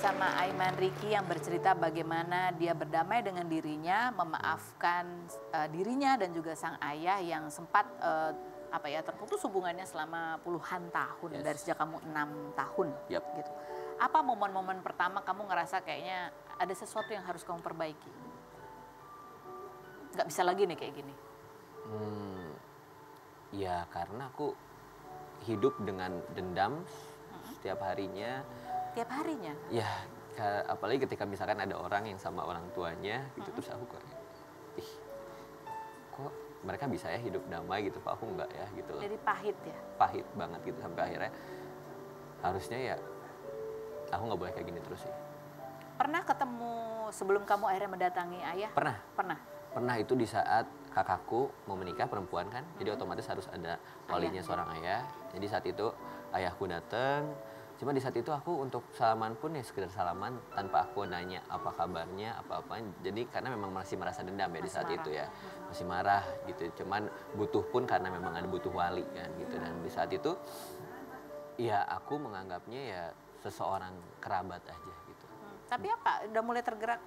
bersama Aiman Ricky yang bercerita bagaimana dia berdamai dengan dirinya, memaafkan dirinya dan juga sang ayah yang sempat terputus hubungannya selama puluhan tahun dari sejak kamu 6 tahun. Gitu. Apa momen-momen pertama kamu ngerasa kayaknya ada sesuatu yang harus kamu perbaiki? Nggak bisa lagi nih kayak gini. Ya karena aku hidup dengan dendam setiap harinya. Tiap harinya? Ya, apalagi ketika misalkan ada orang yang sama orang tuanya gitu, terus aku kayak, kok mereka bisa ya hidup damai gitu, kok aku enggak ya gitu loh. Jadi pahit ya? Pahit banget gitu, sampai akhirnya harusnya ya aku nggak boleh kayak gini terus sih. Pernah ketemu sebelum kamu akhirnya mendatangi ayah? Pernah. Pernah itu di saat kakakku mau menikah, perempuan kan, jadi otomatis harus ada walinya seorang ayah. Jadi saat itu ayahku datang. Cuma di saat itu aku untuk salaman pun ya sekedar salaman tanpa aku nanya apa kabarnya, apa-apa. Jadi karena memang masih merasa dendam ya di saat itu ya. Masih marah gitu. Cuman butuh pun karena memang ada butuh wali kan gitu. Dan di saat itu ya aku menganggapnya ya seseorang kerabat aja gitu. Tapi apa? Udah mulai tergerak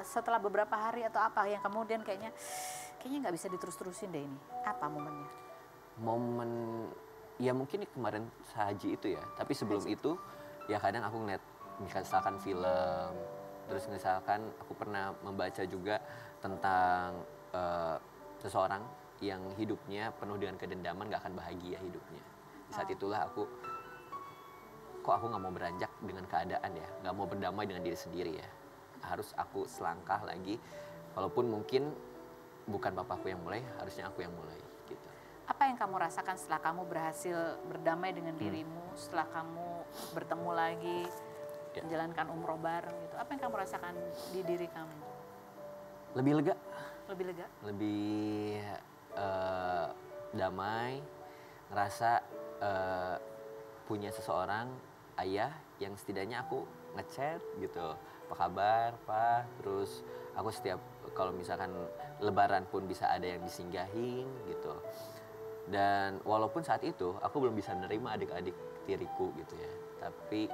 setelah beberapa hari atau apa yang kemudian kayaknya nggak bisa diterus-terusin deh ini. Apa momennya? Momen ya mungkin kemarin Haji itu ya, tapi sebelum itu ya kadang aku ngeliat misalkan film, terus misalkan aku pernah membaca juga tentang seseorang yang hidupnya penuh dengan kedendaman, gak akan bahagia hidupnya. Di saat itulah kok aku gak mau beranjak dengan keadaan ya, gak mau berdamai dengan diri sendiri ya. Harus aku selangkah lagi, walaupun mungkin bukan papaku yang mulai, harusnya aku yang mulai. Apa yang kamu rasakan setelah kamu berhasil berdamai dengan dirimu, setelah kamu bertemu lagi, menjalankan umroh bareng gitu? Apa yang kamu rasakan di diri kamu? Lebih lega. Lebih lega? Lebih damai, ngerasa punya seseorang ayah yang setidaknya aku ngechat gitu. Apa kabar, Pak? Terus aku setiap kalau misalkan lebaran pun bisa ada yang disinggahin gitu. Dan walaupun saat itu aku belum bisa menerima adik-adik tiriku gitu ya. Tapi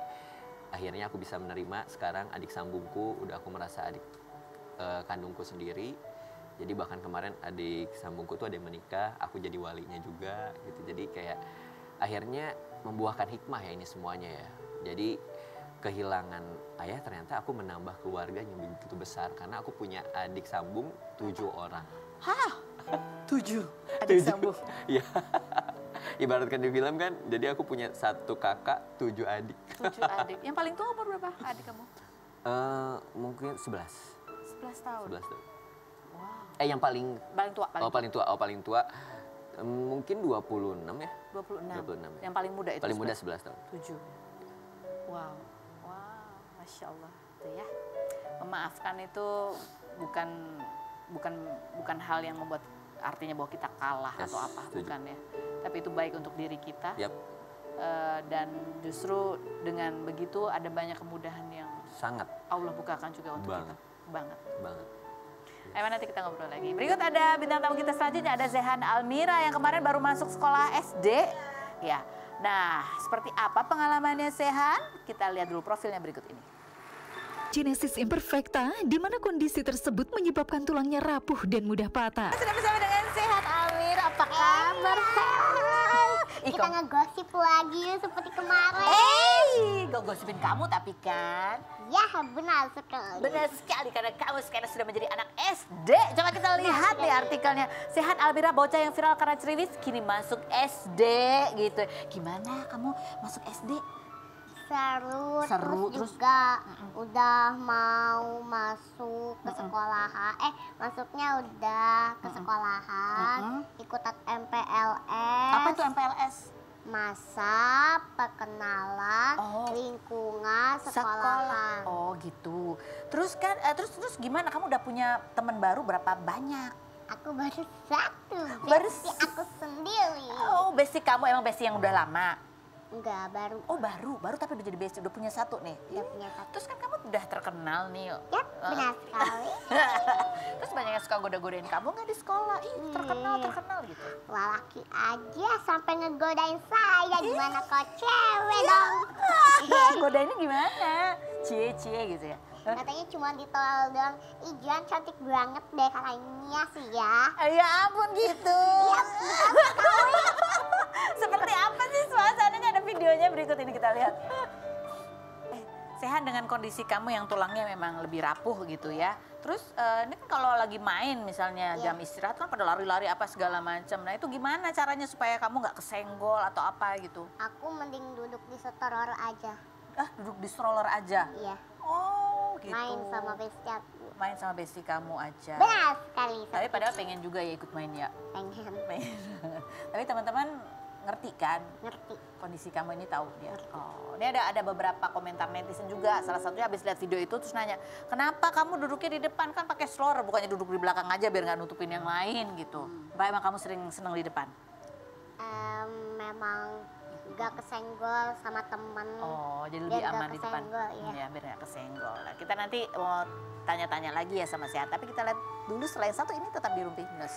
akhirnya aku bisa menerima sekarang adik sambungku, udah aku merasa adik kandungku sendiri. Jadi bahkan kemarin adik sambungku tuh ada yang menikah, aku jadi walinya juga gitu. Jadi kayak akhirnya membuahkan hikmah ya ini semuanya ya. Jadi kehilangan ayah ternyata aku menambah keluarga yang begitu besar. Karena aku punya adik sambung 7 orang. Hah? 7 adik sambung? Iya. Ibaratkan di film kan, jadi aku punya 1 kakak, 7 adik. 7 adik. Yang paling tua umur berapa adik kamu? Mungkin 11. 11 tahun? 11 tahun. Wow. Yang paling tua? Paling tua. Mungkin 26 ya. 26. Yang paling muda itu? Paling muda 11 tahun. 7. Wow. Masya Allah. Tuh ya. Memaafkan itu bukan hal yang membuat artinya bahwa kita kalah atau apa, bukan ya. Tapi itu baik untuk diri kita. Dan justru dengan begitu ada banyak kemudahan yang sangat Allah bukakan juga untuk kita. Banget. Ayo nanti kita ngobrol lagi. Berikut ada bintang tamu kita selanjutnya, ada Zehan Almira yang kemarin baru masuk sekolah SD. Ya. Nah, seperti apa pengalamannya Zehan? Kita lihat dulu profilnya berikut ini. Genesis imperfecta, di mana kondisi tersebut menyebabkan tulangnya rapuh dan mudah patah. Sudah bersama dengan Zehan Almira, apa kabar? Kita ngegosip lagi seperti kemarin. Gosipin kamu tapi kan? Ya, benar sekali. Benar sekali, karena kamu sekarang sudah menjadi anak SD. Coba kita lihat nih artikelnya. Zehan Almira, bocah yang viral karena ceriwis, kini masuk SD gitu. Gimana kamu masuk SD? Seru, terus juga udah mau masuk ke sekolahan, masuknya udah ke sekolahan, ikutan MPLS. Apa itu MPLS? Masa perkenalan lingkungan sekolahan. Oh gitu. Terus kan, terus gimana? Kamu udah punya teman baru berapa banyak? Aku baru 1, bestie aku sendiri. Oh, bestie kamu emang bestie yang udah lama? Enggak, baru. Oh baru tapi udah jadi bestie, udah punya 1 nih? Udah punya 1. Terus kan kamu udah terkenal nih. Yap, benar sekali. Terus banyak yang suka goda-godain kamu nggak di sekolah? Terkenal gitu. Lelaki aja sampai ngegodain saya, gimana kok cewek dong? Godainnya gimana? cie gitu ya. Katanya cuma ditolak doang. Ih, Jan cantik banget deh katanya sih ya. Ya ampun gitu. Seperti apa sih suasananya? Ada videonya berikut ini kita lihat. Sehat dengan kondisi kamu yang tulangnya memang lebih rapuh gitu ya. Terus ini kan kalau lagi main misalnya jam istirahat kan pada lari-lari apa segala macam. Nah itu gimana caranya supaya kamu nggak kesenggol atau apa gitu? Aku mending duduk di stroller aja. Duduk di stroller aja? Iya. Oh gitu. Main sama bestie aku. Main sama bestie kamu aja. Benar sekali. Tapi padahal pengen juga ya ikut main ya. Pengen. Tapi teman-teman ngerti kan? Ngerti. Kondisi kamu ini tahu dia. Oh, ini ada beberapa komentar netizen juga. Salah satunya habis lihat video itu terus nanya, kenapa kamu duduknya di depan kan pakai stroller, bukannya duduk di belakang aja biar nggak nutupin yang lain gitu. Apa emang kamu sering seneng di depan? Memang gak kesenggol sama temen. Oh, jadi lebih Biar aman gak di depan. kesenggol, iya. Ya, biar nggak kesenggol. Nah, kita nanti mau tanya-tanya lagi ya sama Sehat. Tapi kita lihat dulu selain satu ini tetap di Rumpi News.